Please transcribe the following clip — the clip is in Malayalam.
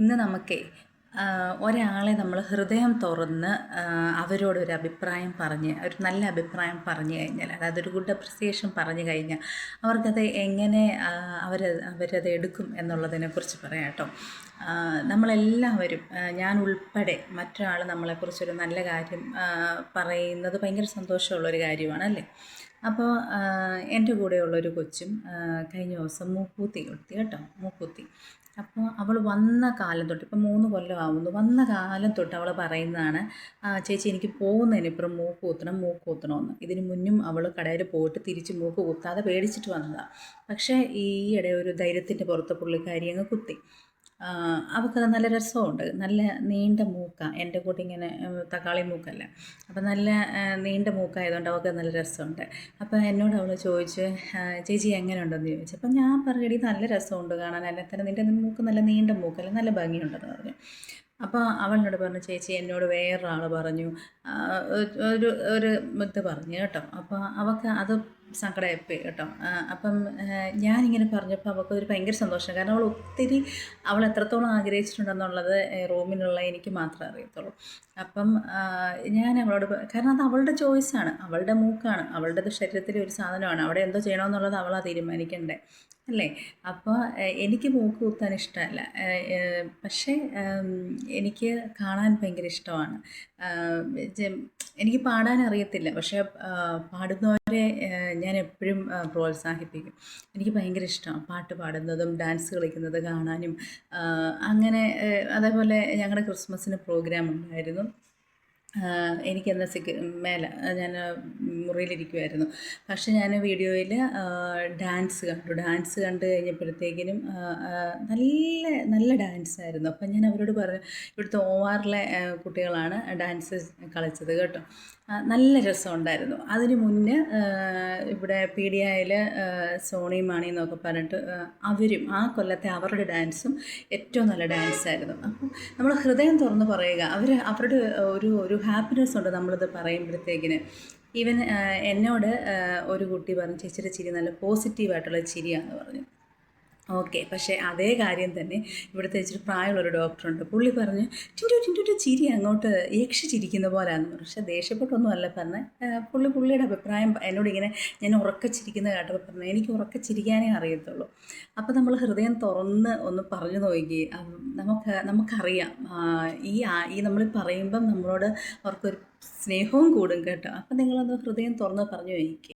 ഇന്ന് നമുക്കേ ഒരാളെ നമ്മൾ ഹൃദയം തുറന്ന് അവരോടൊരു അഭിപ്രായം പറഞ്ഞ് ഒരു നല്ല അഭിപ്രായം പറഞ്ഞു കഴിഞ്ഞാൽ, അതായത് ഒരു ഗുഡ് അപ്രിസിയേഷൻ പറഞ്ഞു കഴിഞ്ഞാൽ അവർക്കത് എങ്ങനെ അവരത് എടുക്കും എന്നുള്ളതിനെക്കുറിച്ച് പറയാം കേട്ടോ. നമ്മളെല്ലാവരും, ഞാൻ ഉൾപ്പെടെ, മറ്റൊരാൾ നമ്മളെക്കുറിച്ചൊരു നല്ല കാര്യം പറയുന്നത് ഭയങ്കര സന്തോഷമുള്ളൊരു കാര്യമാണ് അല്ലേ. അപ്പോൾ എൻ്റെ കൂടെയുള്ളൊരു കൊച്ചും കഴിഞ്ഞ ദിവസം മൂക്കുത്തി കൊടുത്തി കേട്ടോ, മൂക്കുത്തി. അപ്പോൾ അവൾ വന്ന കാലം തൊട്ട്, ഇപ്പം 3 കൊല്ലം ആവുന്നു, വന്ന കാലം തൊട്ട് അവൾ പറയുന്നതാണ്, ചേച്ചി എനിക്ക് പോകുന്നതിനിപ്പുറം മൂക്ക് കുത്തണം, മൂക്ക് കുത്തണമെന്ന്. ഇതിന് മുന്നും അവൾ കടയിൽ പോയിട്ട് തിരിച്ച് മൂക്ക് കുത്താതെ പേടിച്ചിട്ട് വന്നതാണ്. പക്ഷേ ഈയിടെ ഒരു ധൈര്യത്തിൻ്റെ പുറത്ത് പുള്ളിക്കാരി അങ്ങ് കുത്തി. അവൾക്കത് നല്ല രസമുണ്ട്. നല്ല നീണ്ട മൂക്കാണ്, എൻ്റെ കൂട്ടി ഇങ്ങനെ തക്കാളി മൂക്കല്ല. അപ്പം നല്ല നീണ്ട മൂക്കായതുകൊണ്ട് അവൾക്ക് നല്ല രസമുണ്ട്. അപ്പോൾ എന്നോട് അവൾ ചോദിച്ചു, ചേച്ചി എങ്ങനെയുണ്ടെന്ന് ചോദിച്ചു. അപ്പം ഞാൻ പറഞ്ഞു, എടി നല്ല രസമുണ്ട് കാണാൻ, എന്നെ തന്നെ നിൻ്റെ മൂക്ക് നല്ല നീണ്ട മൂക്കല്ല, നല്ല ഭംഗിയുണ്ടെന്ന് പറഞ്ഞു. അപ്പോൾ അവളിനോട് പറഞ്ഞു, ചേച്ചി എന്നോട് വേറൊരാൾ പറഞ്ഞു, ഒരു ഒരു ഇത് പറഞ്ഞു കേട്ടോ. അപ്പോൾ അവൾക്ക് അത് സങ്കടമായിപ്പോയി കേട്ടോ. അപ്പം ഞാനിങ്ങനെ പറഞ്ഞപ്പോൾ അവൾക്കൊരു ഭയങ്കര സന്തോഷം. കാരണം അവൾ എത്രത്തോളം ആഗ്രഹിച്ചിട്ടുണ്ടെന്നുള്ളത് റൂമിലുള്ള എനിക്ക് മാത്രമേ അറിയത്തുള്ളൂ. അപ്പം ഞാൻ അവളോട്, കാരണം അത് അവളുടെ ചോയ്സാണ്, അവളുടെ മൂക്കാണ്, അവളുടെ ശരീരത്തിലെ ഒരു സാധനമാണ്, അവിടെ എന്തോ ചെയ്യണമെന്നുള്ളത് അവളാണ് തീരുമാനിക്കണ്ടേ അല്ലേ. അപ്പോൾ എനിക്ക് മൂക്ക് കുത്താൻ ഇഷ്ടമല്ല, പക്ഷേ എനിക്ക് കാണാൻ ഭയങ്കര ഇഷ്ടമാണ്. എനിക്ക് പാടാൻ അറിയത്തില്ല, പക്ഷേ പാടുന്നവരെ ഞാൻ എപ്പോഴും പ്രോത്സാഹിപ്പിക്കും. എനിക്ക് ഭയങ്കര ഇഷ്ടമാണ് പാട്ട് പാടുന്നതും ഡാൻസ് കളിക്കുന്നത് കാണാനും. അങ്ങനെ അതേപോലെ ഞങ്ങളുടെ ക്രിസ്മസിന് പ്രോഗ്രാം ഉണ്ടായിരുന്നു. എനിക്കെന്താ മേലെ ഞാൻ മുറിയിലിരിക്കുമായിരുന്നു. പക്ഷെ ഞാൻ വീഡിയോയിൽ ഡാൻസ് കണ്ട് കഴിഞ്ഞപ്പോഴത്തേക്കിനും നല്ല നല്ല ഡാൻസായിരുന്നു. അപ്പം ഞാൻ അവരോട് പറഞ്ഞു, ഇവിടുത്തെ ORലെ കുട്ടികളാണ് ഡാൻസ് കളിച്ചത് കേട്ടോ, നല്ല രസമുണ്ടായിരുന്നു. അതിന് മുന്നേ ഇവിടെ PDIയിൽ സോണി മാണി എന്നൊക്കെ പറഞ്ഞിട്ട് അവരും ആ കൊല്ലത്തെ അവരുടെ ഡാൻസും ഏറ്റവും നല്ല ഡാൻസായിരുന്നു. അപ്പം നമ്മൾ ഹൃദയം തുറന്ന് പറയുക, അവരുടെ ഒരു ഹാപ്പിനെസ് ഉണ്ട് നമ്മളിത് പറയുമ്പോഴത്തേക്കിന്. ഈവൻ എന്നോട് ഒരു കുട്ടി പറഞ്ഞു, ചേച്ചിയുടെ ചിരി നല്ല പോസിറ്റീവായിട്ടുള്ള ചിരിയാണെന്ന് പറഞ്ഞു. ഓക്കെ, പക്ഷേ അതേ കാര്യം തന്നെ ഇവിടുത്തെ ഇച്ചിരി പ്രായമുള്ളൊരു ഡോക്ടറുണ്ട്. പുള്ളി പറഞ്ഞ്, ടിൻറ്റു ചിരി അങ്ങോട്ട് ചിരിക്കുന്ന പോലെയാണെന്ന് പറഞ്ഞു. പക്ഷേ ദേഷ്യപ്പെട്ടൊന്നും അല്ല പറഞ്ഞത്. പുള്ളിയുടെ അഭിപ്രായം എന്നോടിങ്ങനെ, ഞാൻ ഉറക്കച്ചിരിക്കുന്ന കേട്ടപ്പോൾ പറഞ്ഞു, എനിക്ക് ഉറക്കച്ചിരിക്കാനേ അറിയത്തുള്ളൂ. അപ്പോൾ നമ്മൾ ഹൃദയം തുറന്ന് ഒന്ന് പറഞ്ഞു നോക്കി, നമുക്കറിയാം ഈ നമ്മൾ പറയുമ്പം നമ്മളോട് അവർക്കൊരു സ്നേഹവും കൂടും കേട്ടോ. അപ്പം നിങ്ങളൊന്ന് ഹൃദയം തുറന്ന് പറഞ്ഞു നോക്കി.